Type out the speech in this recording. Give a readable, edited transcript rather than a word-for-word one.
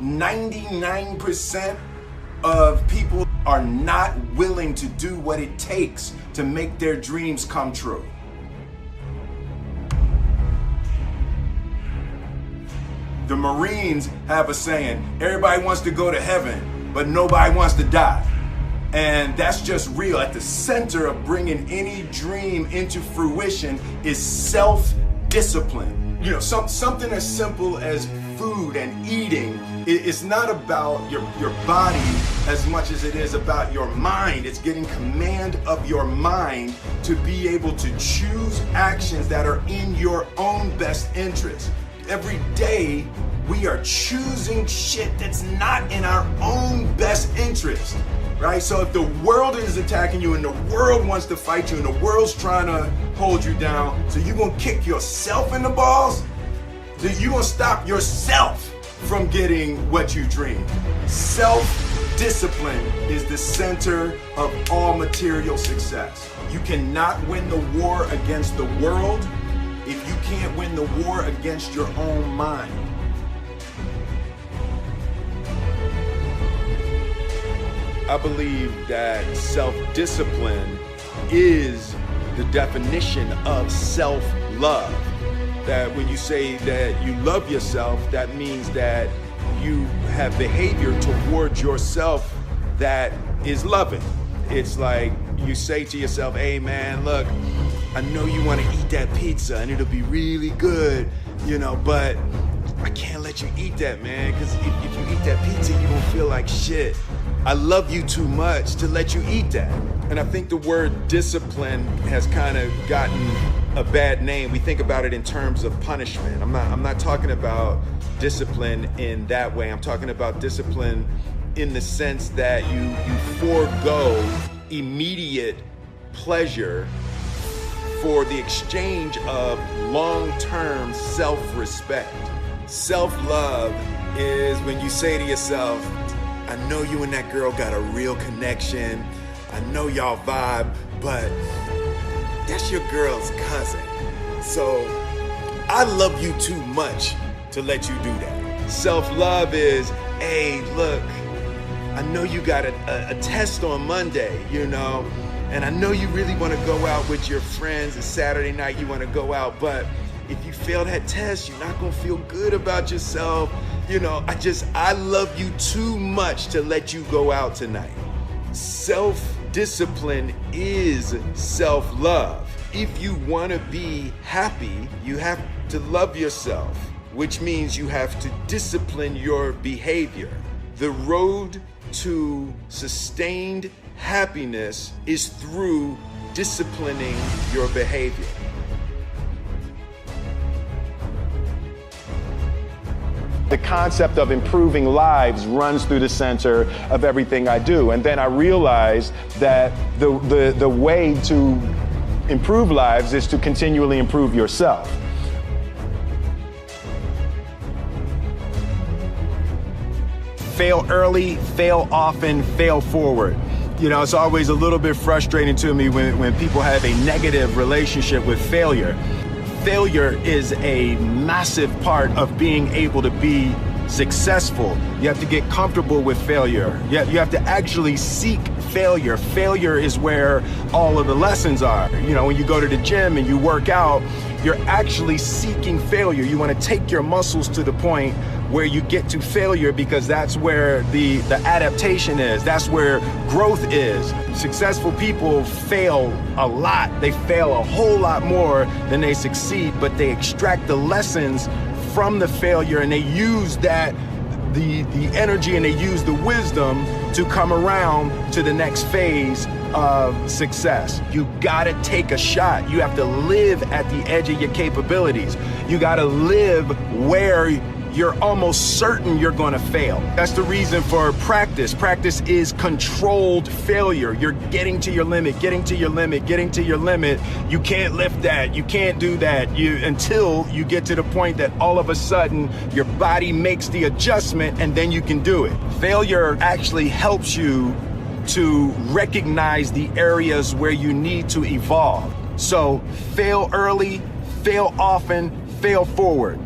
99% of people are not willing to do what it takes to make their dreams come true. The Marines have a saying, everybody wants to go to heaven, but nobody wants to die. And that's just real. At the center of bringing any dream into fruition is self-discipline. You know, something as simple as food and eating. It's not about your body as much as it is about your mind. It's getting command of your mind to be able to choose actions that are in your own best interest. Every day, we are choosing shit that's not in our own best interest, right? So if the world is attacking you and the world wants to fight you and the world's trying to hold you down, so you're gonna kick yourself in the balls? So you're gonna stop yourself from getting what you dream. Self-discipline is the center of all material success. You cannot win the war against the world if you can't win the war against your own mind. I believe that self-discipline is the definition of self-love. That when you say that you love yourself, that means that you have behavior towards yourself that is loving. It's like you say to yourself, hey man, look, I know you want to eat that pizza and it'll be really good, you know, but I can't let you eat that, man, because if you eat that pizza, you won't feel like shit. I love you too much to let you eat that. And I think the word discipline has kind of gotten a bad name. We think about it in terms of punishment. I'm not talking about discipline in that way. I'm talking about discipline in the sense that you forego immediate pleasure for the exchange of long-term self-respect. Self-love is when you say to yourself, I know you and that girl got a real connection. I know y'all vibe, but that's your girl's cousin. So I love you too much to let you do that. Self-love is, hey, look, I know you got a test on Monday, you know, and I know you really want to go out with your friends. It's Saturday night, you want to go out, but if you fail that test, you're not going to feel good about yourself. You know, I love you too much to let you go out tonight. Self-discipline is self-love. If you want to be happy, you have to love yourself, which means you have to discipline your behavior. The road to sustained happiness is through disciplining your behavior. The concept of improving lives runs through the center of everything I do. And then I realized that the way to improve lives is to continually improve yourself. Fail early, fail often, fail forward. You know, it's always a little bit frustrating to me when people have a negative relationship with failure. Failure is a massive part of being able to be successful. You have to get comfortable with failure. You have to actually seek failure. Failure is where all of the lessons are. You know, when you go to the gym and you work out, you're actually seeking failure. You want to take your muscles to the point where you get to failure, because that's where the adaptation is. That's where growth is. Successful people fail a lot. They fail a whole lot more than they succeed, but they extract the lessons from the failure and they use that, the energy, and they use the wisdom to come around to the next phase of success. You gotta take a shot. You have to live at the edge of your capabilities. You gotta live where you're almost certain you're gonna fail. That's the reason for practice. Practice is controlled failure. You're getting to your limit, getting to your limit, getting to your limit. You can't lift that, you can't do that, until you get to the point that all of a sudden your body makes the adjustment and then you can do it. Failure actually helps you to recognize the areas where you need to evolve. So fail early, fail often, fail forward.